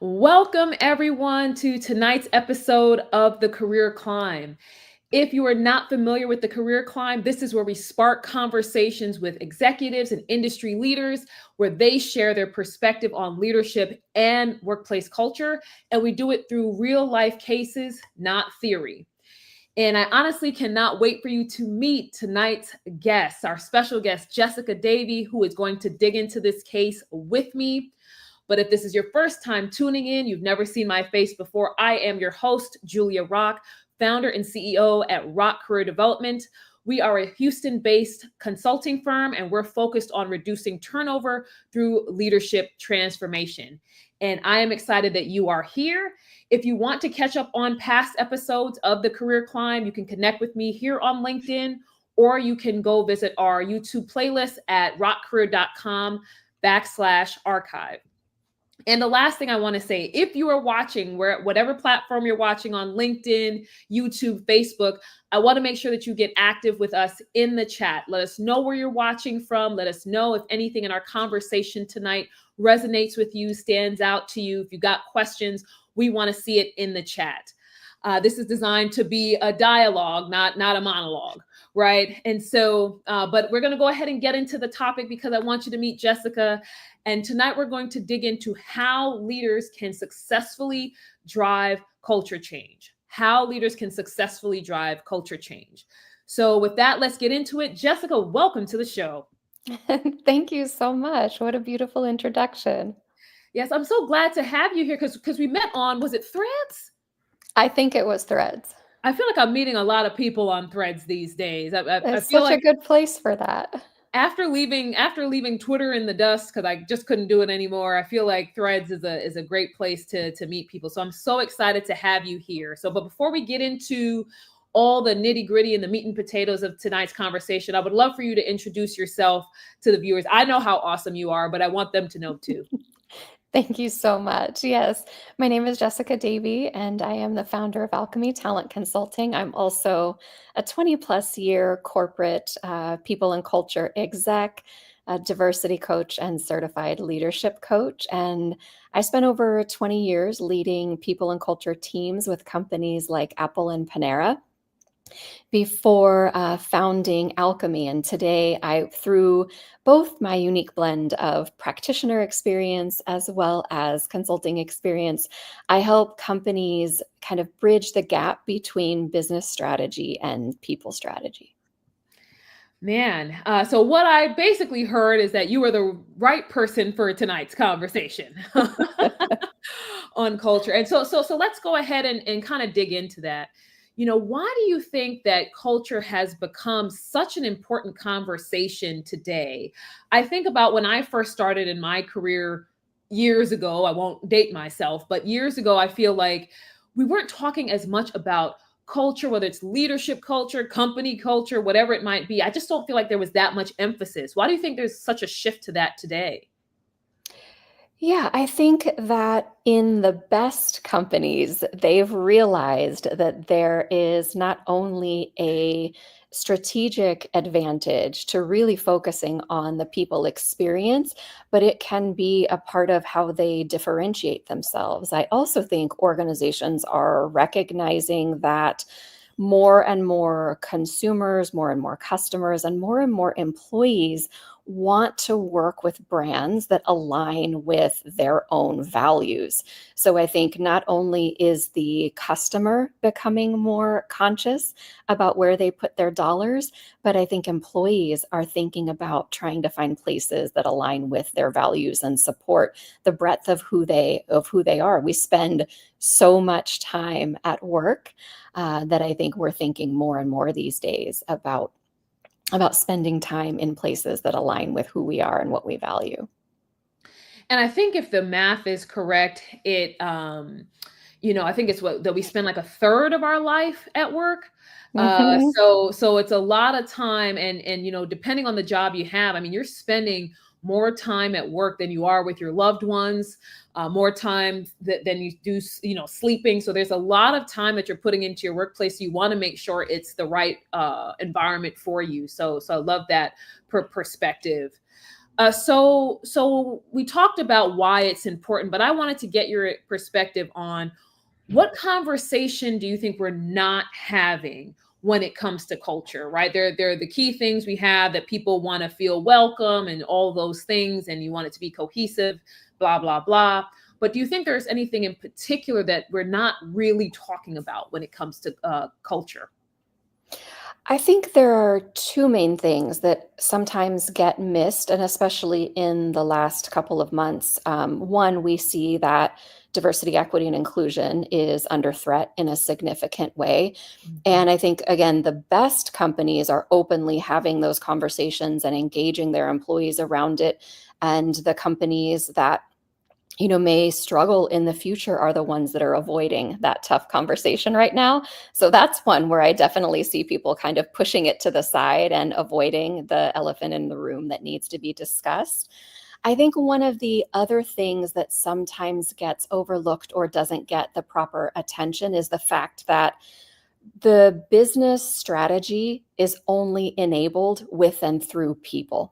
Welcome, everyone, to tonight's episode of The Career Climb. If you are not familiar with The Career Climb, this is where we spark conversations with executives and industry leaders where they share their perspective on leadership and workplace culture. And we do it through real life cases, not theory. And I honestly cannot wait for you to meet tonight's guest, our special guest, Jesyka Devi, who is going to dig into this case with me. But if this is your first time tuning in, you've never seen my face before, I am your host, Julia Rock, founder and CEO at Rock Career Development. We are a Houston-based consulting firm, and we're focused on reducing turnover through leadership transformation. And I am excited that you are here. If you want to catch up on past episodes of The Career Climb, you can connect with me here on LinkedIn, or you can go visit our YouTube playlist at rockcareer.com/archive. And the last thing I want to say, if you are watching whatever platform you're watching on, LinkedIn, YouTube, Facebook, I want to make sure that you get active with us in the chat. Let us know where you're watching from. Let us know if anything in our conversation tonight resonates with you, stands out to you. If you got questions, we want to see it in the chat. This is designed to be a dialogue, not a monologue, right? And so, but we're going to go ahead and get into the topic because I want you to meet Jesyka. And tonight we're going to dig into how leaders can successfully drive culture change. How leaders can successfully drive culture change. So with that, let's get into it. Jesyka, welcome to the show. Thank you so much. What a beautiful introduction. Yes, I'm so glad to have you here because we met on, was it Threads? I think it was Threads. I feel like I'm meeting a lot of people on Threads these days. I It's feel such a like good place for that. after leaving Twitter in the dust because I just couldn't do it anymore, I feel like Threads is a great place to meet people. So I'm so excited to have you here. So, but before we get into all the nitty gritty and the meat and potatoes of tonight's conversation, I would love for you to introduce yourself to the viewers. I know how awesome you are, but I want them to know too. Thank you so much. Yes, my name is Jesyka Devi, and I am the founder of Alchemy Talent Consulting. I'm also a 20 plus year corporate people and culture exec, a diversity coach, and certified leadership coach. And I spent over 20 years leading people and culture teams with companies like Apple and Panera before founding Alchemy. And today, through both my unique blend of practitioner experience as well as consulting experience, I help companies kind of bridge the gap between business strategy and people strategy. Man, so what I basically heard is that you are the right person for tonight's conversation on culture. And so let's go ahead and kind of dig into that. Why do you think that culture has become such an important conversation today? I think about when I first started in my career years ago. I won't date myself, but years ago, I feel like we weren't talking as much about culture, whether it's leadership culture, company culture, whatever it might be. I just don't feel like there was that much emphasis. Why do you think there's such a shift to that today? Yeah, I think that in the best companies, they've realized that there is not only a strategic advantage to really focusing on the people experience, but it can be a part of how they differentiate themselves. I also think organizations are recognizing that more and more consumers, more and more customers, and more employees want to work with brands that align with their own values. So I think not only is the customer becoming more conscious about where they put their dollars, but I think employees are thinking about trying to find places that align with their values and support the breadth of who they are. We spend so much time at work that I think we're thinking more and more these days about spending time in places that align with who we are and what we value. And I think if the math is correct, I think it's that we spend like a third of our life at work. Mhm. So it's a lot of time, and depending on the job you have, I mean, you're spending more time at work than you are with your loved ones, more time than you do, sleeping. So there's a lot of time that you're putting into your workplace. You want to make sure it's the right environment for you. So I love that perspective. So we talked about why it's important, but I wanted to get your perspective on what conversation do you think we're not having when it comes to culture, right? There are the key things we have that people want to feel welcome and all those things, and you want it to be cohesive, blah, blah, blah. But do you think there's anything in particular that we're not really talking about when it comes to culture? I think there are two main things that sometimes get missed, and especially in the last couple of months. One, we see that diversity, equity, and inclusion is under threat in a significant way. Mhm. And I think, again, the best companies are openly having those conversations and engaging their employees around it. And the companies that may struggle in the future are the ones that are avoiding that tough conversation right now. So that's one where I definitely see people kind of pushing it to the side and avoiding the elephant in the room that needs to be discussed. I think one of the other things that sometimes gets overlooked or doesn't get the proper attention is the fact that the business strategy is only enabled with and through people.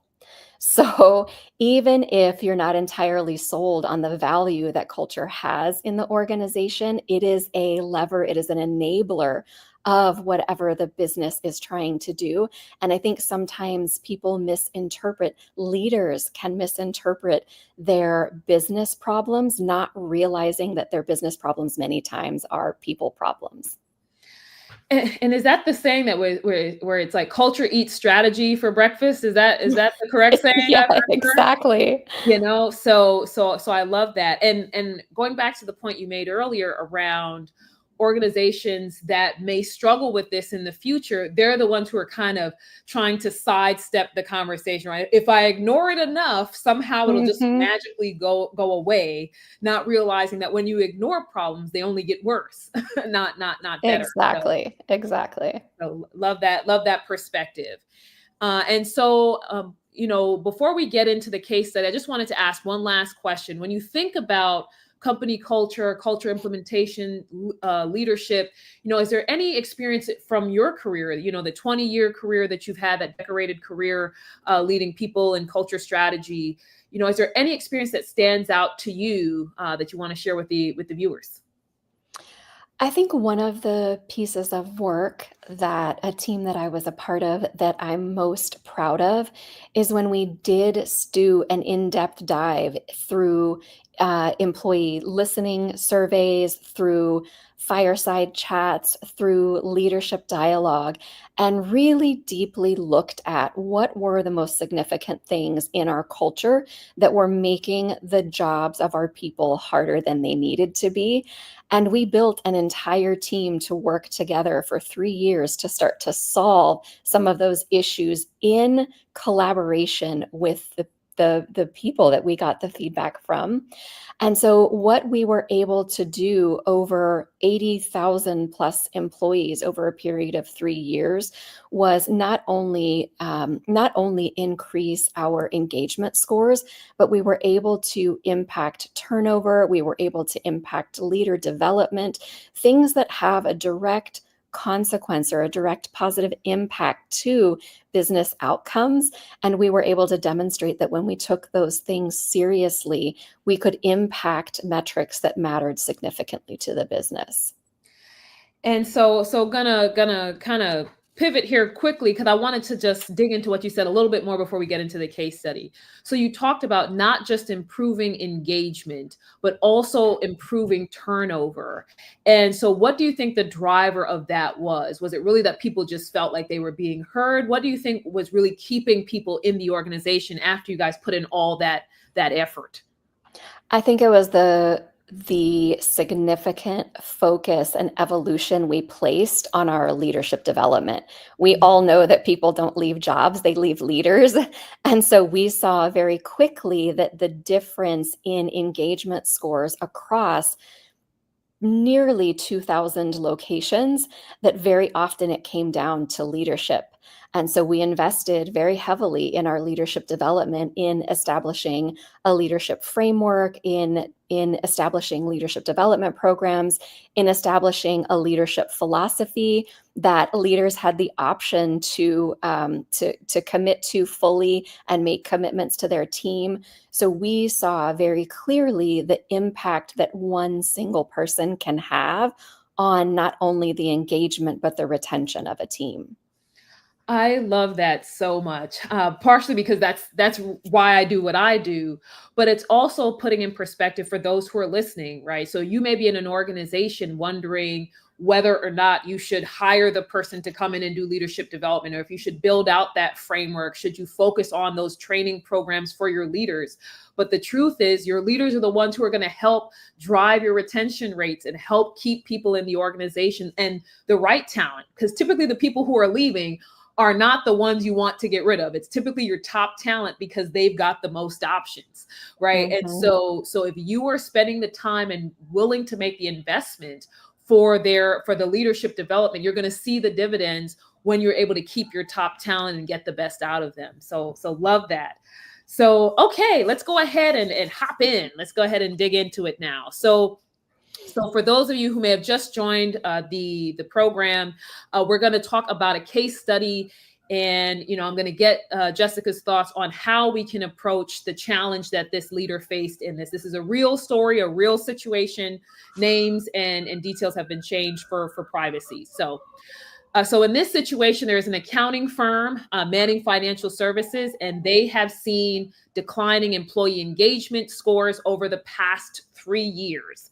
So even if you're not entirely sold on the value that culture has in the organization, it is a lever, it is an enabler of whatever the business is trying to do. And I think sometimes people misinterpret, leaders can misinterpret their business problems, not realizing that their business problems many times are people problems. And is that the saying that where it's like culture eats strategy for breakfast? Is that the correct saying Yeah, I've heard? exactly. So I love that. And going back to the point you made earlier around organizations that may struggle with this in the future, they're the ones who are kind of trying to sidestep the conversation, right? If I ignore it enough, somehow it'll just Mhm. magically go away, not realizing that when you ignore problems, they only get worse, not better. Exactly, exactly. So love that perspective. Before we get into the case study, I just wanted to ask one last question. When you think about company culture, culture implementation, leadership, is there any experience from your career, the 20-year career that you've had, that decorated career leading people in culture strategy? Is there any experience that stands out to you that you want to share with the viewers? I think one of the pieces of work that a team that I was a part of that I'm most proud of is when we did do an in-depth dive through employee listening surveys, through fireside chats, through leadership dialogue, and really deeply looked at what were the most significant things in our culture that were making the jobs of our people harder than they needed to be. And we built an entire team to work together for 3 years to start to solve some of those issues in collaboration with the people that we got the feedback from. And so what we were able to do over 80,000 plus employees over a period of 3 years was not only increase our engagement scores, but we were able to impact turnover. We were able to impact leader development, things that have a direct consequence or a direct positive impact to business outcomes. And we were able to demonstrate that when we took those things seriously, we could impact metrics that mattered significantly to the business. And so gonna kind of pivot here quickly because I wanted to just dig into what you said a little bit more before we get into the case study. So you talked about not just improving engagement, but also improving turnover. And so what do you think the driver of that was? Was it really that people just felt like they were being heard? What do you think was really keeping people in the organization after you guys put in all that effort? I think it was the significant focus and evolution we placed on our leadership development. We all know that people don't leave jobs, they leave leaders. And so we saw very quickly that the difference in engagement scores across nearly 2,000 locations, that very often it came down to leadership. And so we invested very heavily in our leadership development, in establishing a leadership framework, in establishing leadership development programs, in establishing a leadership philosophy that leaders had the option to commit to fully and make commitments to their team. So we saw very clearly the impact that one single person can have on not only the engagement, but the retention of a team. I love that so much. Partially because that's why I do what I do, but it's also putting in perspective for those who are listening, right? So you may be in an organization wondering whether or not you should hire the person to come in and do leadership development, or if you should build out that framework. Should you focus on those training programs for your leaders? But the truth is, your leaders are the ones who are going to help drive your retention rates and help keep people in the organization and the right talent. Because typically the people who are leaving are not the ones you want to get rid of. It's typically your top talent because they've got the most options, right? And Mhm. so if you are spending the time and willing to make the investment for the leadership development, you're going to see the dividends when you're able to keep your top talent and get the best out of them. So love that. So, okay, let's go ahead and hop in. Let's go ahead and dig into it now. So for those of you who may have just joined the program, we're going to talk about a case study, and I'm going to get Jesyka's thoughts on how we can approach the challenge that this leader faced in this. This is a real story, a real situation. Names and details have been changed for privacy. So in this situation, there's an accounting firm manning financial services, and they have seen declining employee engagement scores over the past 3 years.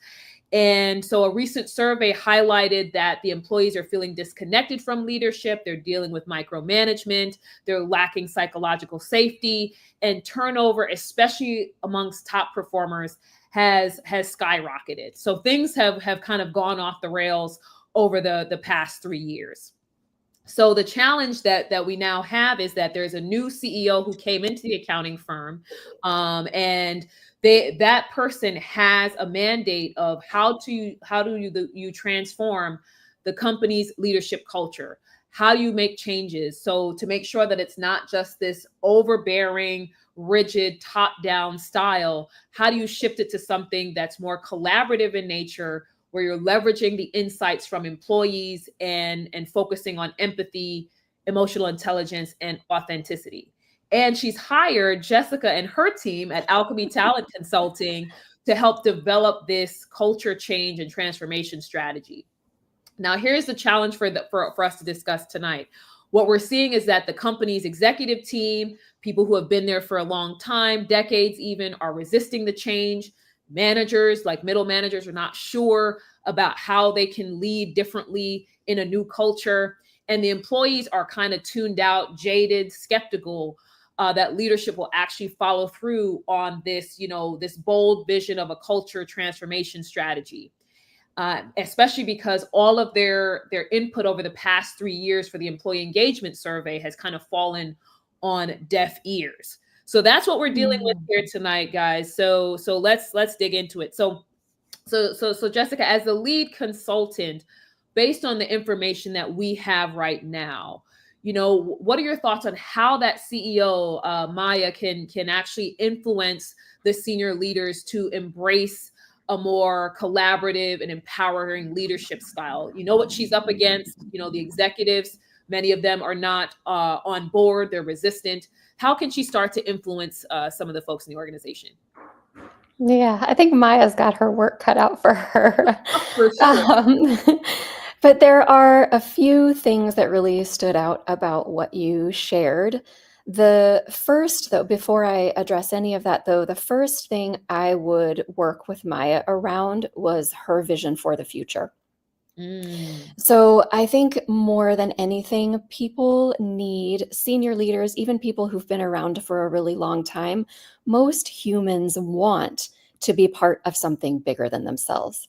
And so a recent survey highlighted that the employees are feeling disconnected from leadership. They're dealing with micromanagement. They're lacking psychological safety, and turnover, especially amongst top performers, has skyrocketed. So things have kind of gone off the rails over the past 3 years. So the challenge that we now have is that there's a new CEO who came into the accounting firm, and that person has a mandate of how do you transform the company's leadership culture. How do you make changes? So to make sure that it's not just this overbearing, rigid, top-down style, how do you shift it to something that's more collaborative in nature, where you're leveraging the insights from employees and focusing on empathy, emotional intelligence, and authenticity. And she's hired Jesyka and her team at Alchemy Talent Consulting to help develop this culture change and transformation strategy. Now, here's the challenge for us to discuss tonight. What we're seeing is that the company's executive team, people who have been there for a long time, decades even, are resisting the change. Managers, like middle managers, are not sure about how they can lead differently in a new culture. And the employees are kind of tuned out, jaded, skeptical that leadership will actually follow through on this, this bold vision of a culture transformation strategy. Especially because all of their input over the past 3 years for the employee engagement survey has kind of fallen on deaf ears. So that's what we're dealing with here tonight, guys. So let's dig into it. So Jesyka, as the lead consultant, based on the information that we have right now, what are your thoughts on how that CEO Maya can actually influence the senior leaders to embrace a more collaborative and empowering leadership style? You know what she's up against. The executives, many of them are not on board. They're resistant. How can she start to influence some of the folks in the organization? Yeah, I think Maya's got her work cut out for her. For sure. But there are a few things that really stood out about what you shared. The first, though, before I address any of that, though, the first thing I would work with Maya around was her vision for the future. So I think more than anything, people need senior leaders, even people who've been around for a really long time. Most humans want to be part of something bigger than themselves.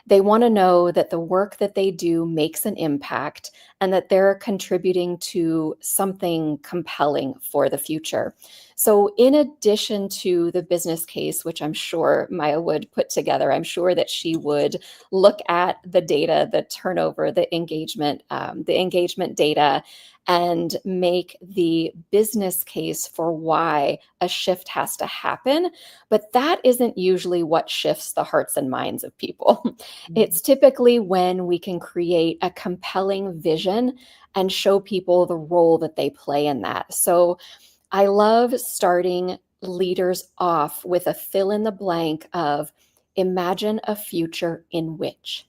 They want to know that the work that they do makes an impact and that they're contributing to something compelling for the future. So, in addition to the business case, which I'm sure Maya would put together, I'm sure that she would look at the data, the turnover, the engagement data, and make the business case for why a shift has to happen. But that isn't usually what shifts the hearts and minds of people. Mhm. It's typically when we can create a compelling vision and show people the role that they play in that. So I love starting leaders off with a fill in the blank of imagine a future in which.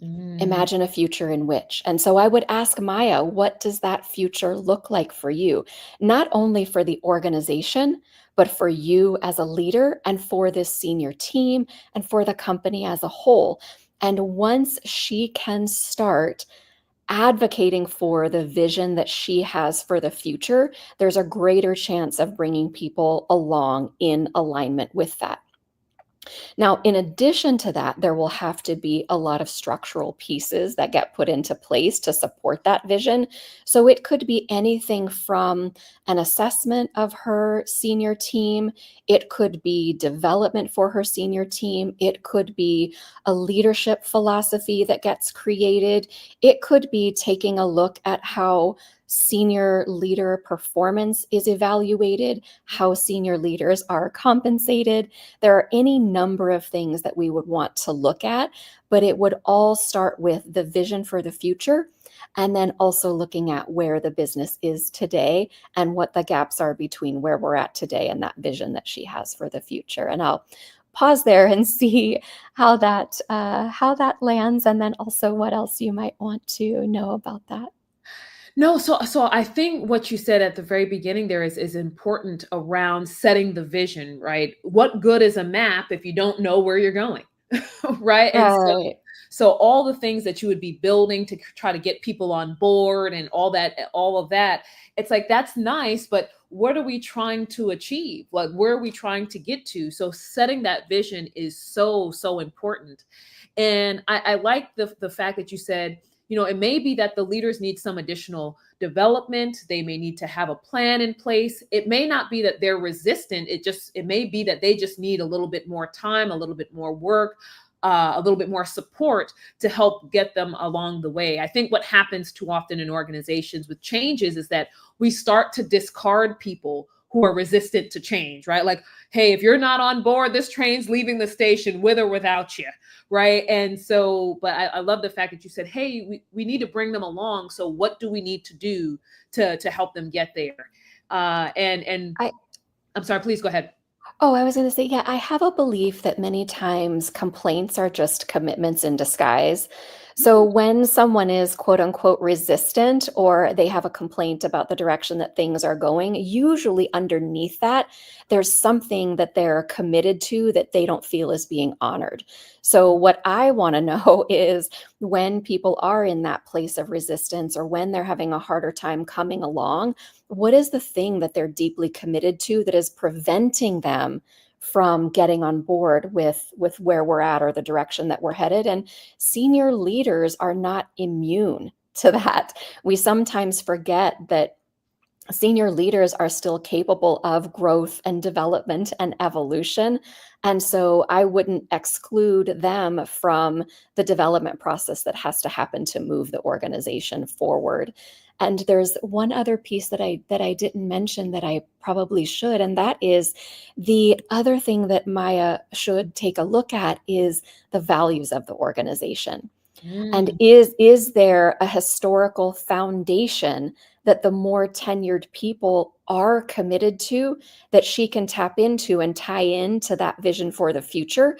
Mm. Imagine a future in which. And so I would ask Maya, what does that future look like for you? Not only for the organization, but for you as a leader and for this senior team and for the company as a whole. And once she can start advocating for the vision that she has for the future, there's a greater chance of bringing people along in alignment with that. Now, in addition to that, there will have to be a lot of structural pieces that get put into place to support that vision. So it could be anything from an assessment of her senior team, it could be development for her senior team, it could be a leadership philosophy that gets created, it could be taking a look at how senior leader performance is evaluated, how senior leaders are compensated. There are any number of things that we would want to look at, but it would all start with the vision for the future and then also looking at where the business is today and what the gaps are between where we're at today and that vision that she has for the future. And I'll pause there and see how that lands, and then also what else you might want to know about that. No, so I think what you said at the very beginning there is important around setting the vision, right? What good is a map if you don't know where you're going? Right? And Right. so all the things that you would be building to try to get people on board and all of that, it's like that's nice, but what are we trying to achieve? Like where are we trying to get to? So setting that vision is so important. And I like the fact that you said, it may be that the leaders need some additional development. They may need to have a plan in place. It may not be that they're resistant. It may be that they just need a little bit more time, a little bit more work, a little bit more support to help get them along the way. I think what happens too often in organizations with changes is that we start to discard people who are resistant to change, right? Like, hey, if you're not on board, this train's leaving the station with or without you, right? And so, but I love the fact that you said, hey, we need to bring them along. So what do we need to do to help them get there? And I I'm sorry, please go ahead. Oh, I was going to say, yeah, I have a belief that many times complaints are just commitments in disguise. So when someone is quote unquote resistant or they have a complaint about the direction that things are going, usually underneath that, there's something that they're committed to that they don't feel is being honored. So what I want to know is when people are in that place of resistance or when they're having a harder time coming along, what is the thing that they're deeply committed to that is preventing them from getting on board with where we're at or the direction that we're headed? And senior leaders are not immune to that. We sometimes forget that senior leaders are still capable of growth and development and evolution. And so I wouldn't exclude them from the development process that has to happen to move the organization forward. And there's one other piece that I didn't mention that I probably should, and that is the other thing that Maya should take a look at is the values of the organization. And Mm, is there a historical foundation that the more tenured people are committed to that she can tap into and tie into that vision for the future?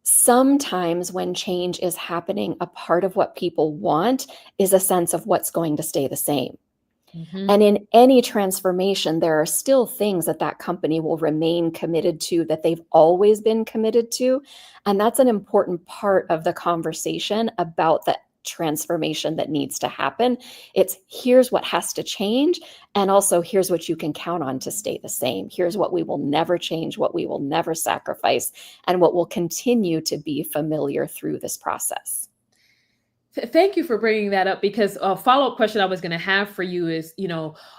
Sometimes when change is happening, a part of what people want is a sense of what's going to stay the same. mhm. And in any transformation, there are still things that that company will remain committed to that they've always been committed to. And that's an important part of the conversation about the transformation that needs to happen. It's here's what has to change. And also here's what you can count on to stay the same. Here's what we will never change, what we will never sacrifice, and what will continue to be familiar through this process. Thank you for bringing that up, because a follow-up question I was going to have for you is,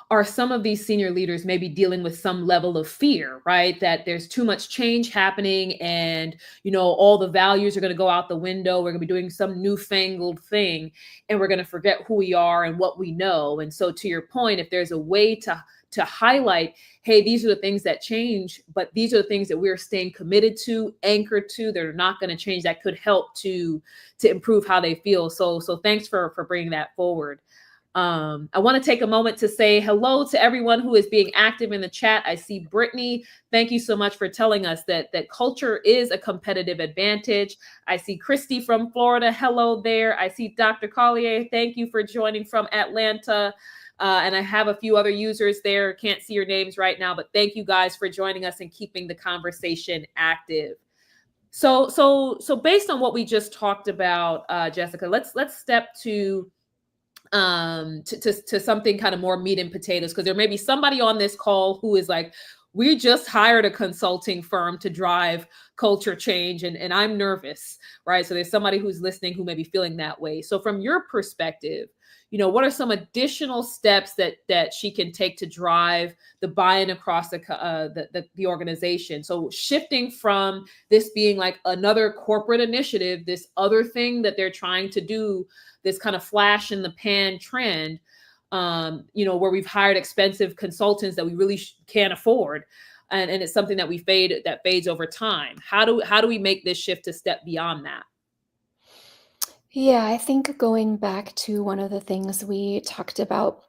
are some of these senior leaders maybe dealing with some level of fear, right? That there's too much change happening and, all the values are going to go out the window. We're going to be doing some newfangled thing and we're going to forget who we are and what we know. And so to your point, if there's a way to highlight, hey, these are the things that change, but these are the things that we're staying committed to, anchored to, they're not going to change, that could help to improve how they feel. So thanks for bringing that forward. I want to take a moment to say hello to everyone who is being active in the chat. I see Brittany. Thank you so much for telling us that culture is a competitive advantage. I see Christy from Florida. Hello there. I see Dr. Collier. Thank you for joining from Atlanta. And I have a few other users there. Can't see your names right now, but thank you guys for joining us and keeping the conversation active. So based on what we just talked about, Jesyka, let's step to something kind of more meat and potatoes, because there may be somebody on this call who is like, we just hired a consulting firm to drive culture change, and I'm nervous, right? So there's somebody who's listening who may be feeling that way. So from your perspective, what are some additional steps that she can take to drive the buy-in across the organization? So shifting from this being like another corporate initiative, this other thing that they're trying to do, this kind of flash in the pan trend, where we've hired expensive consultants that we really can't afford, and it's something that fades over time. How do we make this shift to step beyond that? Yeah, I think going back to one of the things we talked about,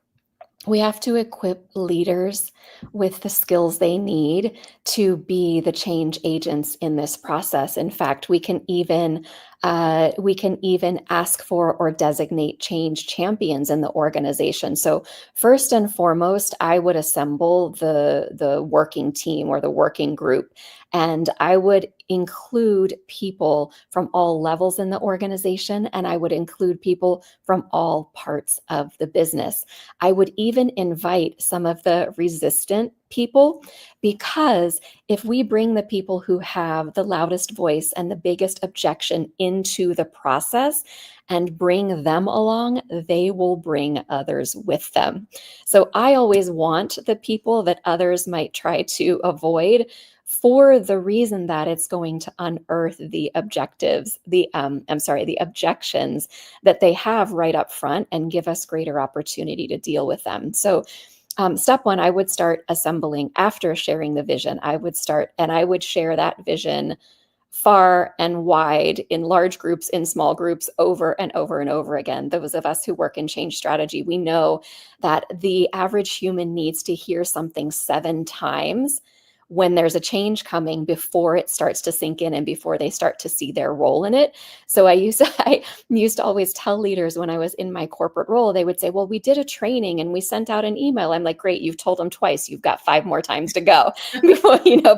we have to equip leaders with the skills they need to be the change agents in this process. In fact, we can even ask for or designate change champions in the organization. So first and foremost, I would assemble the working team or the working group, and I would include people from all levels in the organization, and I would include people from all parts of the business. I would even invite some of the resistant people, because if we bring the people who have the loudest voice and the biggest objection into the process and bring them along, they will bring others with them. So I always want the people that others might try to avoid, for the reason that it's going to unearth the objectives, the objections that they have right up front and give us greater opportunity to deal with them. So step one, I would start assembling after sharing the vision. I would share that vision far and wide, in large groups, in small groups, over and over and over again. Those of us who work in change strategy, we know that the average human needs to hear something 7 times when there's a change coming before it starts to sink in and before they start to see their role in it. So I used to always tell leaders when I was in my corporate role, they would say, well, we did a training and we sent out an email. I'm like, great, you've told them twice. You've got 5 more times to go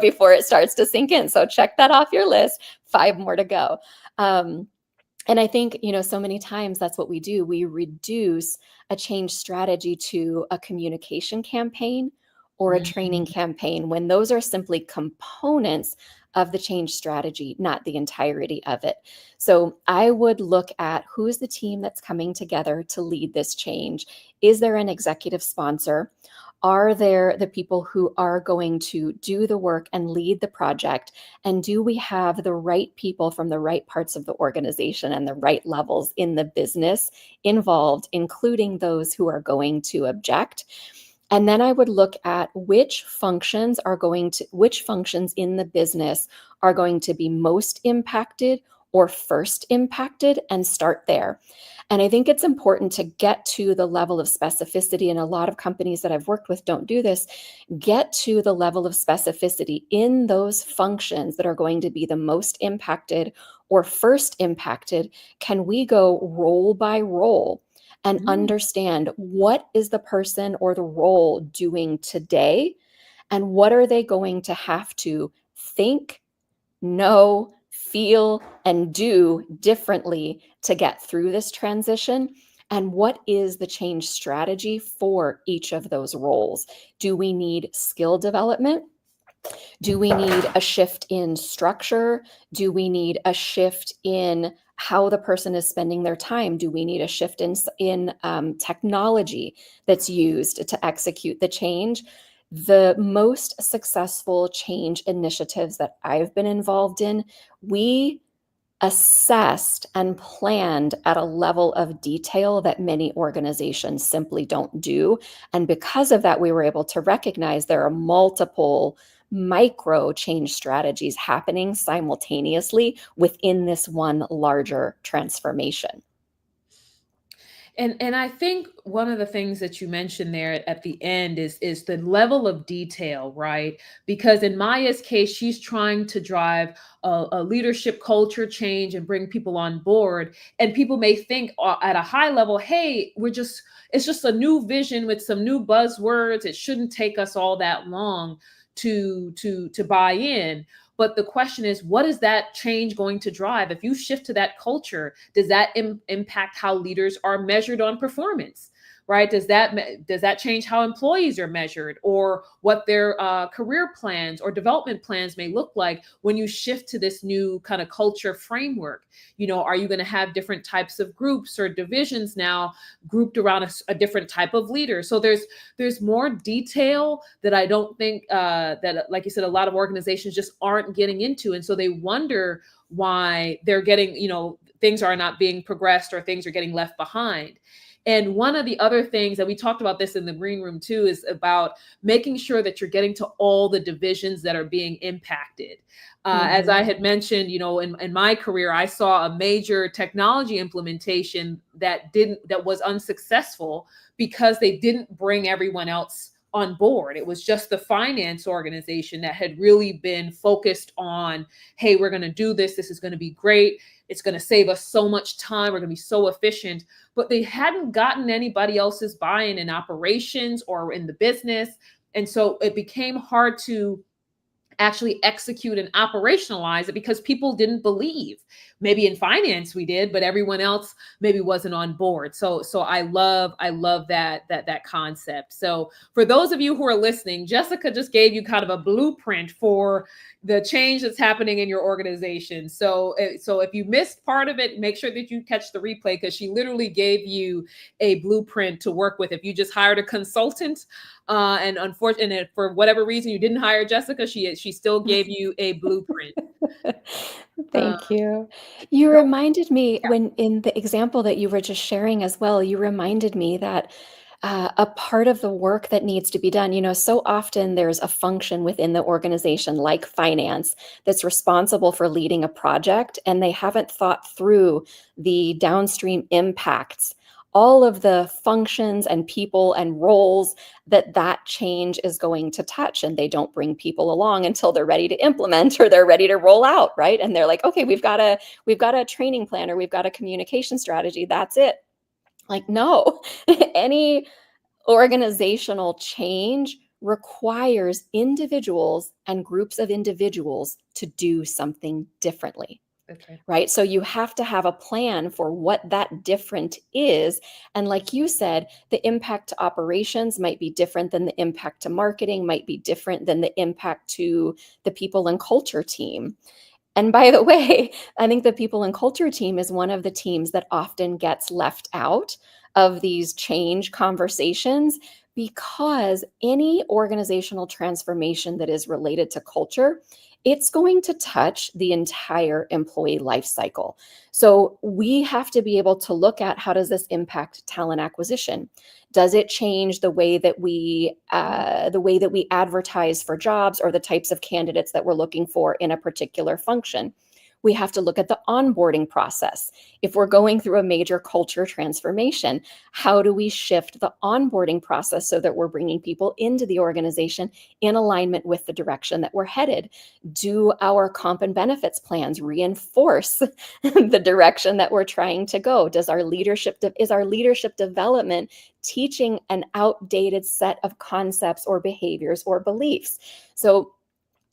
before it starts to sink in. So check that off your list, 5 more to go. And I think, so many times that's what we do. We reduce a change strategy to a communication campaign or a training campaign, when those are simply components of the change strategy, not the entirety of it. So I would look at who is the team that's coming together to lead this change. Is there an executive sponsor? Are there the people who are going to do the work and lead the project? And do we have the right people from the right parts of the organization and the right levels in the business involved, including those who are going to object? And then I would look at which functions in the business are going to be most impacted or first impacted, and start there. And I think it's important to get to the level of specificity, and a lot of companies that I've worked with don't do this. Get to the level of specificity in those functions that are going to be the most impacted or first impacted. Can we go role by role and understand what is the person or the role doing today, and what are they going to have to think, know, feel, and do differently to get through this transition? And what is the change strategy for each of those roles? Do we need skill development? Do we need a shift in structure? Do we need a shift in how the person is spending their time? Do we need a shift in technology that's used to execute the change? The most successful change initiatives that I've been involved in, we assessed and planned at a level of detail that many organizations simply don't do. And because of that, we were able to recognize there are multiple micro change strategies happening simultaneously within this one larger transformation. And I think one of the things that you mentioned there at the end is the level of detail, right? Because in Maya's case, she's trying to drive a leadership culture change and bring people on board. And people may think at a high level, hey, it's just a new vision with some new buzzwords. It shouldn't take us all that long to buy in. But the question is, what is that change going to drive? If you shift to that culture, does that impact how leaders are measured on performance? Right? Does that change how employees are measured, or what their career plans or development plans may look like when you shift to this new kind of culture framework? Are you going to have different types of groups or divisions now grouped around a different type of leader? So there's more detail that I don't think that, like you said, a lot of organizations just aren't getting into, and so they wonder why they're getting, things are not being progressed or things are getting left behind. And one of the other things that we talked about this in the green room too is about making sure that you're getting to all the divisions that are being impacted. As I had mentioned, in my career, I saw a major technology implementation that was unsuccessful because they didn't bring everyone else on board. It was just the finance organization that had really been focused on, hey, we're going to do this. This is going to be great. It's going to save us so much time. We're going to be so efficient. But they hadn't gotten anybody else's buy-in in operations or in the business. And so it became hard to actually execute and operationalize it because people didn't believe. Maybe in finance we did, but everyone else maybe wasn't on board. So I love that concept. So for those of you who are listening, Jesyka just gave you kind of a blueprint for the change that's happening in your organization. So if you missed part of it, make sure that you catch the replay, because she literally gave you a blueprint to work with. If you just hired a consultant, and unfortunately, for whatever reason you didn't hire Jesyka, she still gave you a blueprint. Thank you. You reminded me, when in the example that you were just sharing as well, you reminded me that a part of the work that needs to be done, so often there's a function within the organization like finance that's responsible for leading a project, and they haven't thought through the downstream impacts, all of the functions and people and roles that change is going to touch, and they don't bring people along until they're ready to implement or they're ready to roll out, right? And they're like, okay, we've got a training plan, or we've got a communication strategy. That's it. Like, no, any organizational change requires individuals and groups of individuals to do something differently. Okay. Right? So you have to have a plan for what that different is. And like you said, the impact to operations might be different than the impact to marketing, might be different than the impact to the people and culture team. And by the way, I think the people and culture team is one of the teams that often gets left out of these change conversations, because any organizational transformation that is related to culture, it's going to touch the entire employee life cycle. So we have to be able to look at, how does this impact talent acquisition? Does it change the way that we advertise for jobs, or the types of candidates that we're looking for in a particular function? We have to look at the onboarding process. If we're going through a major culture transformation, how do we shift the onboarding process so that we're bringing people into the organization in alignment with the direction that we're headed? Do our comp and benefits plans reinforce the direction that we're trying to go? Is our leadership development teaching an outdated set of concepts or behaviors or beliefs? So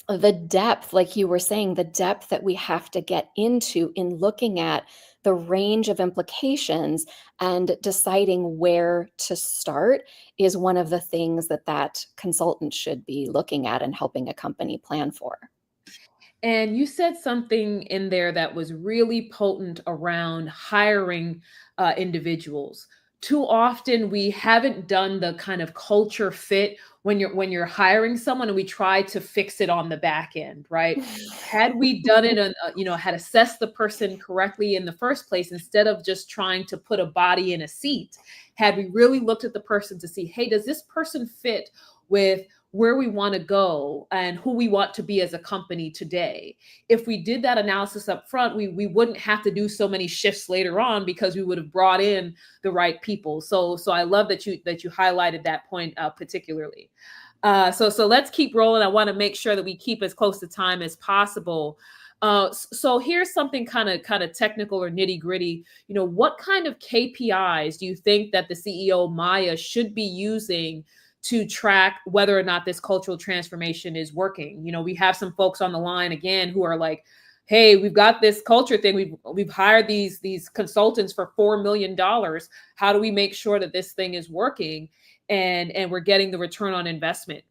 the depth, like you were saying, the depth that we have to get into in looking at the range of implications and deciding where to start is one of the things that that consultant should be looking at and helping a company plan for. And you said something in there that was really potent around hiring individuals. Too often we haven't done the kind of culture fit when you're hiring someone, and we try to fix it on the back end, right? Had we done it, and had assessed the person correctly in the first place, instead of just trying to put a body in a seat, had we really looked at the person to see, hey, does this person fit with where we want to go and who we want to be as a company today? If we did that analysis up front, we wouldn't have to do so many shifts later on, because we would have brought in the right people. So I love that you highlighted that point particularly. So let's keep rolling. I want to make sure that we keep as close to time as possible. So here's something kind of technical or nitty gritty. What kind of KPIs do you think that the CEO Maya should be using to track whether or not this cultural transformation is working? We have some folks on the line again who are like, hey, we've got this culture thing. We've hired these consultants for $4 million. How do we make sure that this thing is working and we're getting the return on investment?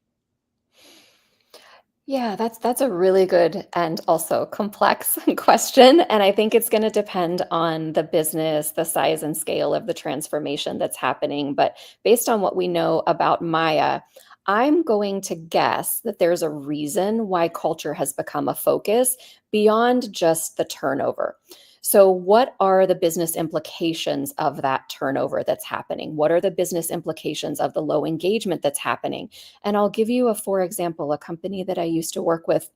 Yeah, that's a really good and also complex question. And I think it's going to depend on the business, the size and scale of the transformation that's happening. But based on what we know about Maya, I'm going to guess that there's a reason why culture has become a focus beyond just the turnover. So, what are the business implications of that turnover that's happening? What are the business implications of the low engagement that's happening? And I'll give you for example, a company that I used to work with.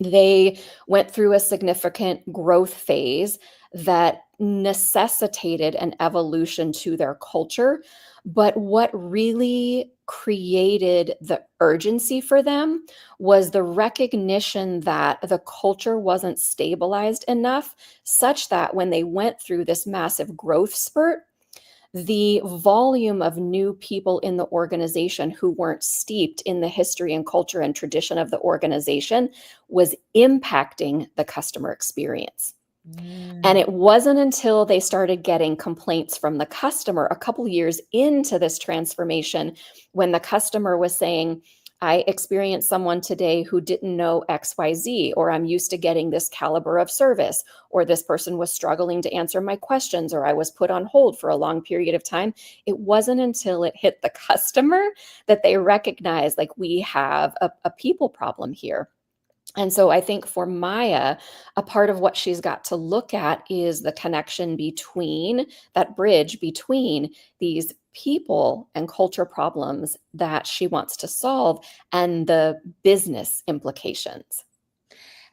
They went through a significant growth phase that necessitated an evolution to their culture. But what really created the urgency for them was the recognition that the culture wasn't stabilized enough, such that when they went through this massive growth spurt, the volume of new people in the organization who weren't steeped in the history and culture and tradition of the organization was impacting the customer experience. And Mm. it wasn't until they started getting complaints from the customer a couple years into this transformation, when the customer was saying, I experienced someone today who didn't know XYZ, or I'm used to getting this caliber of service, or this person was struggling to answer my questions, or I was put on hold for a long period of time. It wasn't until it hit the customer that they recognized, like, we have a people problem here. And so I think for Maya, a part of what she's got to look at is the connection between that bridge between these people and culture problems that she wants to solve and the business implications.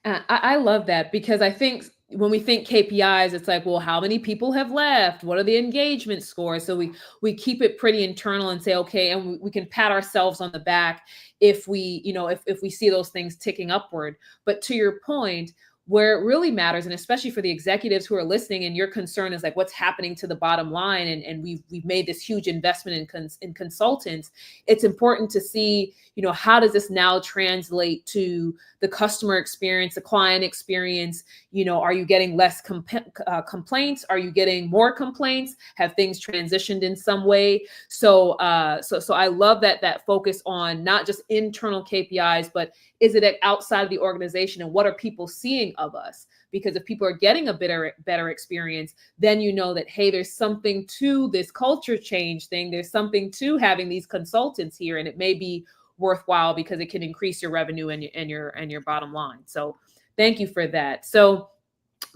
I love that, because I think when we think KPIs, it's like, well, how many people have left? What are the engagement scores? So we keep it pretty internal and say, okay, and we can pat ourselves on the back if if we see those things ticking upward. But to your point, where it really matters, and especially for the executives who are listening, and your concern is like what's happening to the bottom line, and we've made this huge investment in consultants. It's important to see, how does this now translate to the customer experience, the client experience? Are you getting less complaints? Are you getting more complaints? Have things transitioned in some way? So I love that focus on not just internal KPIs, but is it outside of the organization, and what are people seeing of us? Because if people are getting a better experience, then you know that, hey, there's something to this culture change thing. There's something to having these consultants here, and it may be worthwhile because it can increase your revenue and your bottom line. So thank you for that. So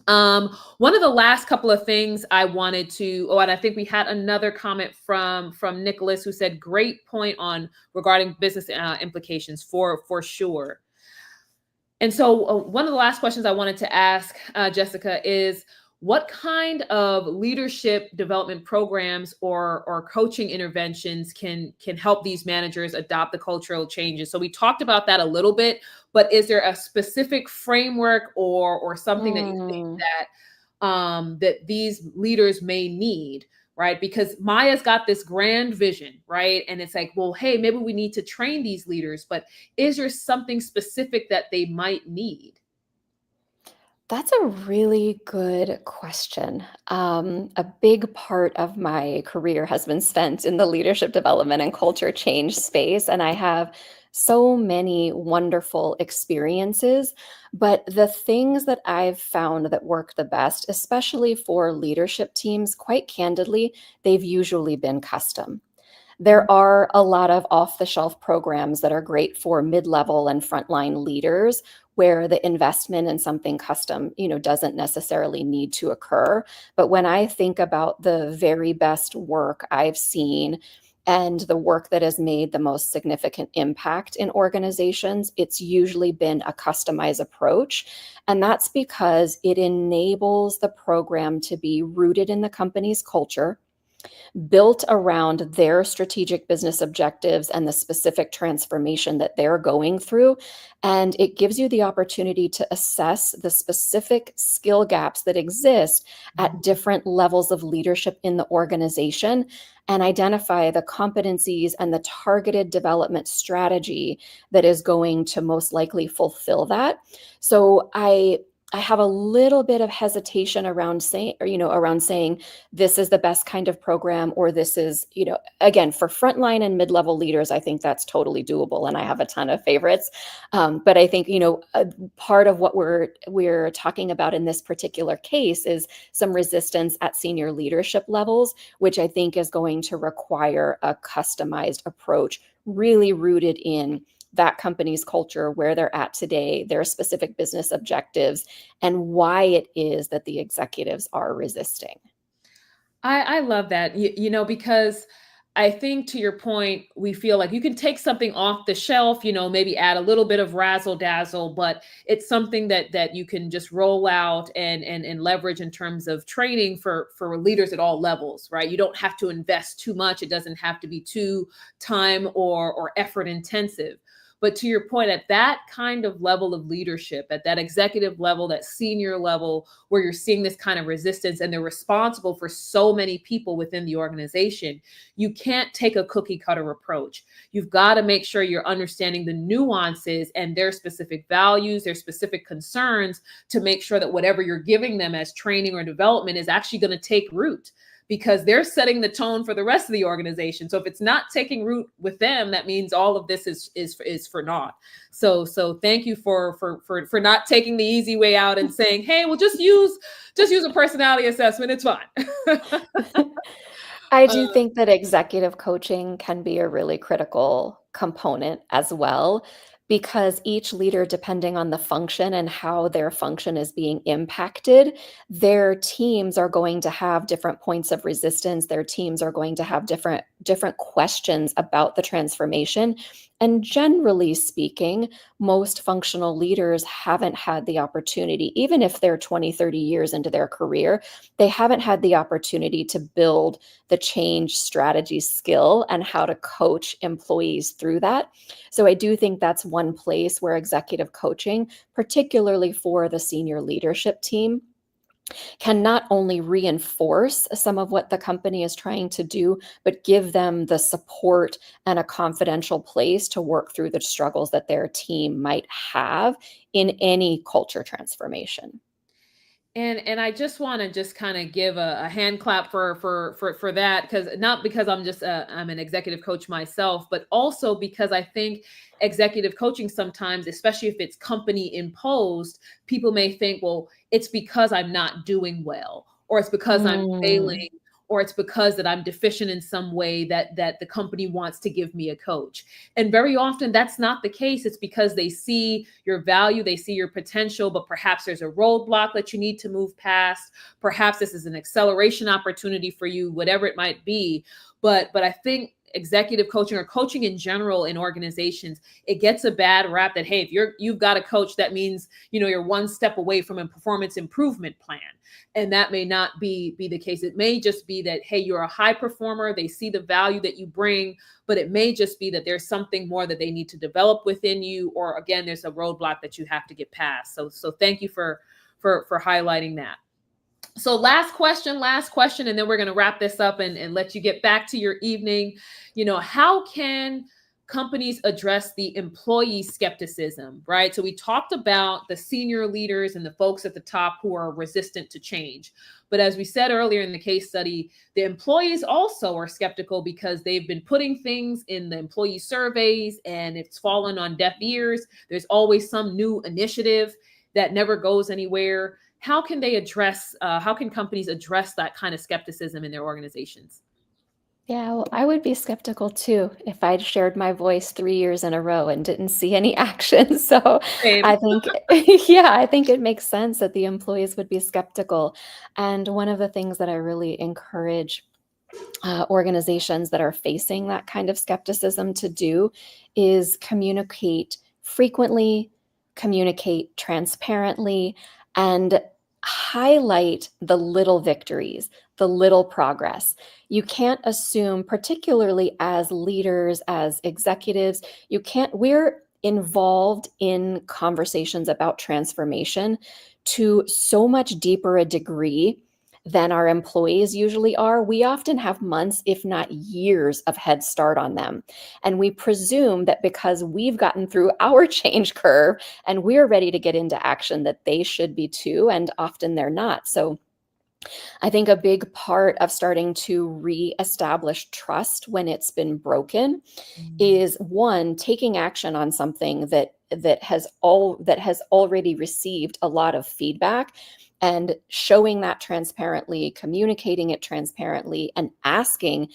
one of the last couple of things I wanted to, and I think we had another comment from Nicholas, who said, great point on regarding business implications for sure. And so one of the last questions I wanted to ask Jesyka is, what kind of leadership development programs or coaching interventions can help these managers adopt the cultural changes? So we talked about that a little bit, but is there a specific framework or something that you think Mm. that that these leaders may need right? Because Maya's got this grand vision, right? And it's like, well, hey, maybe we need to train these leaders, but is there something specific that they might need? That's a really good question. A big part of my career has been spent in the leadership development and culture change space, and I have so many wonderful experiences. But the things that I've found that work the best, especially for leadership teams, quite candidly, they've usually been custom. There are a lot of off-the-shelf programs that are great for mid-level and frontline leaders where the investment in something custom, doesn't necessarily need to occur. But when I think about the very best work I've seen and the work that has made the most significant impact in organizations, it's usually been a customized approach. And that's because it enables the program to be rooted in the company's culture, built around their strategic business objectives and the specific transformation that they're going through. And it gives you the opportunity to assess the specific skill gaps that exist at different levels of leadership in the organization and identify the competencies and the targeted development strategy that is going to most likely fulfill that. So I have a little bit of hesitation around saying this is the best kind of program, or this is, again, for frontline and mid-level leaders, I think that's totally doable. And I have a ton of favorites. But I think, part of what we're talking about in this particular case is some resistance at senior leadership levels, which I think is going to require a customized approach, really rooted in that company's culture, where they're at today, their specific business objectives, and why it is that the executives are resisting. I love that, because I think to your point, we feel like you can take something off the shelf, maybe add a little bit of razzle dazzle, but it's something that you can just roll out and leverage in terms of training for leaders at all levels, right? You don't have to invest too much. It doesn't have to be too time or effort intensive. But to your point, at that kind of level of leadership, at that executive level, that senior level, where you're seeing this kind of resistance and they're responsible for so many people within the organization, you can't take a cookie cutter approach. You've got to make sure you're understanding the nuances and their specific values, their specific concerns, to make sure that whatever you're giving them as training or development is actually going to take root, because they're setting the tone for the rest of the organization. So if it's not taking root with them, that means all of this is for naught. So thank you for not taking the easy way out and saying, hey, well, just use a personality assessment. It's fine. I do think that executive coaching can be a really critical component as well, because each leader, depending on the function and how their function is being impacted, their teams are going to have different points of resistance. Their teams are going to have different questions about the transformation. And generally speaking, most functional leaders haven't had the opportunity, even if they're 20, 30 years into their career, they haven't had the opportunity to build the change strategy skill and how to coach employees through that. So I do think that's one place where executive coaching, particularly for the senior leadership team, can not only reinforce some of what the company is trying to do, but give them the support and a confidential place to work through the struggles that their team might have in any culture transformation. And I just want to just kind of give a hand clap for that, because not because I'm an executive coach myself, but also because I think executive coaching sometimes, especially if it's company imposed, people may think, well, it's because I'm not doing well, or it's because I'm Mm. failing, or it's because that I'm deficient in some way that the company wants to give me a coach. And very often that's not the case. It's because they see your value, they see your potential, but perhaps there's a roadblock that you need to move past. Perhaps this is an acceleration opportunity for you, whatever it might be. But I think executive coaching, or coaching in general in organizations, it gets a bad rap that, hey, if you've got a coach, that means, you're one step away from a performance improvement plan. And that may not be the case. It may just be that, hey, you're a high performer. They see the value that you bring, but it may just be that there's something more that they need to develop within you, or again, there's a roadblock that you have to get past. So thank you for highlighting that. So last question, and then we're going to wrap this up and let you get back to your evening. How can companies address the employee skepticism, right? So we talked about the senior leaders and the folks at the top who are resistant to change. But as we said earlier in the case study, the employees also are skeptical because they've been putting things in the employee surveys and it's fallen on deaf ears. There's always some new initiative that never goes anywhere. How can companies address that kind of skepticism in their organizations? Yeah, well, I would be skeptical too if I'd shared my voice 3 years in a row and didn't see any action. So Same. I think, yeah, I think it makes sense that the employees would be skeptical. And one of the things that I really encourage organizations that are facing that kind of skepticism to do is communicate frequently, communicate transparently, and highlight the little victories, the little progress. You can't assume, particularly as leaders, as executives, we're involved in conversations about transformation to so much deeper a degree than our employees usually are. We often have months, if not years, of head start on them. And we presume that because we've gotten through our change curve and we're ready to get into action, that they should be too. And often they're not. So I think a big part of starting to reestablish trust when it's been broken Mm. is, one, taking action on something that has already received a lot of feedback, and showing that transparently, communicating it transparently, and asking,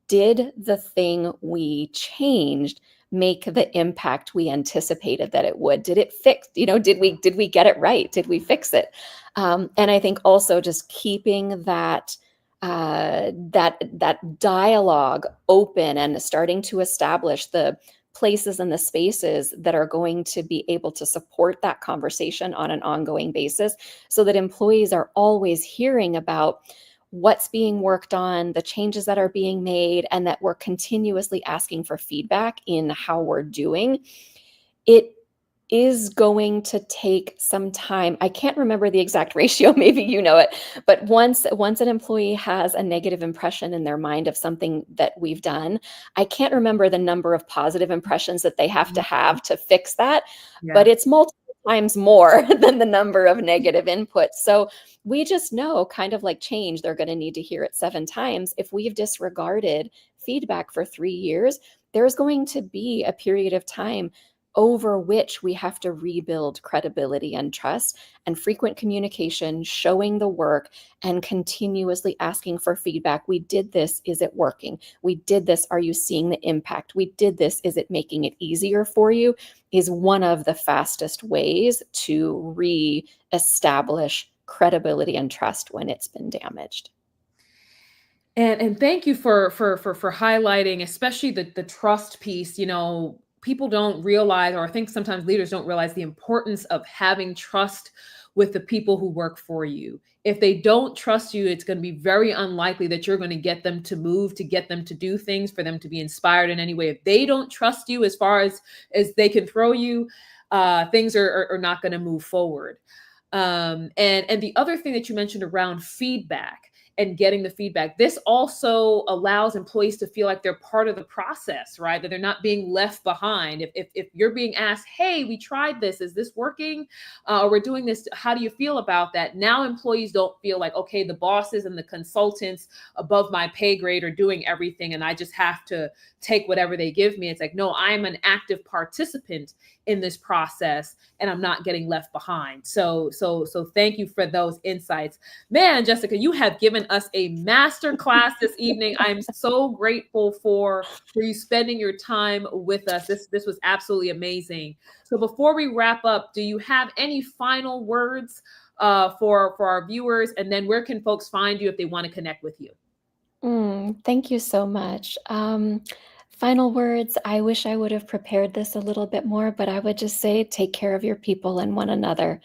did the thing we changed make the impact we anticipated that it would? Did it fix, did we get it right? Did we fix it? And I think also just keeping that dialogue open and starting to establish the places and the spaces that are going to be able to support that conversation on an ongoing basis, so that employees are always hearing about what's being worked on, the changes that are being made, and that we're continuously asking for feedback in how we're doing. It is going to take some time. I can't remember the exact ratio, maybe you know it, but once an employee has a negative impression in their mind of something that we've done, I can't remember the number of positive impressions that they have to fix that, but Yeah. it's multiple times more than the number of negative inputs. So we just know, kind of like change, they're going to need to hear it 7 times. If we've disregarded feedback for 3 years, there's going to be a period of time over which we have to rebuild credibility and trust, and frequent communication, showing the work, and continuously asking for feedback. We did this. Is it working? We did this. Are you seeing the impact? We did this. Is it making it easier for you? Is one of the fastest ways to re-establish credibility and trust when it's been damaged. And thank you for highlighting, especially the trust piece. People don't realize, or I think sometimes leaders don't realize, the importance of having trust with the people who work for you. If they don't trust you, it's going to be very unlikely that you're going to get them to move, to get them to do things, for them to be inspired in any way. If they don't trust you as far as they can throw you, things are not going to move forward. And the other thing that you mentioned around feedback and getting the feedback, this also allows employees to feel like they're part of the process, right? That they're not being left behind. If you're being asked, hey, we tried this, is this working? Or we're doing this, how do you feel about that? Now employees don't feel like, okay, the bosses and the consultants above my pay grade are doing everything and I just have to take whatever they give me. It's like, no, I'm an active participant in this process and I'm not getting left behind. So thank you for those insights. Man, Jesyka, you have given us a master class this evening. I'm so grateful for you spending your time with us. This was absolutely amazing. So before we wrap up, do you have any final words for our viewers? And then where can folks find you if they want to connect with you? Thank you so much. Final words, I wish I would have prepared this a little bit more, but I would just say, take care of your people and one another.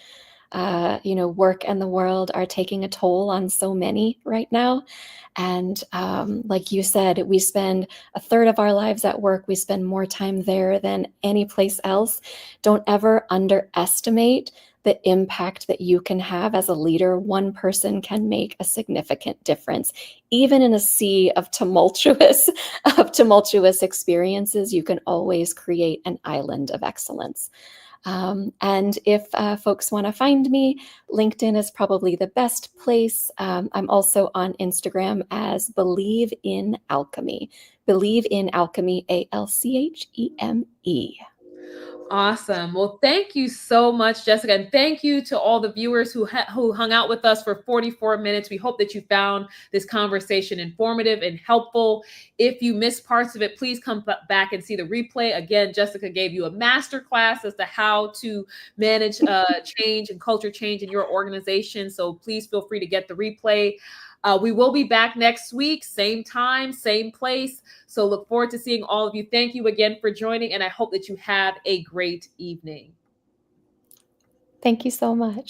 Work and the world are taking a toll on so many right now. And like you said, we spend a third of our lives at work. We spend more time there than any place else. Don't ever underestimate the impact that you can have as a leader. One person can make a significant difference. Even in a sea of tumultuous experiences, you can always create an island of excellence. And if folks want to find me, LinkedIn is probably the best place. I'm also on Instagram as Believe in Alchemy. Believe in Alchemy, ALCHEME. Awesome. Well, thank you so much, Jesyka. And thank you to all the viewers who hung out with us for 44 minutes. We hope that you found this conversation informative and helpful. If you missed parts of it, please come back and see the replay. Again, Jesyka gave you a masterclass as to how to manage change and culture change in your organization. So please feel free to get the replay. We will be back next week, same time, same place. So look forward to seeing all of you. Thank you again for joining, and I hope that you have a great evening. Thank you so much.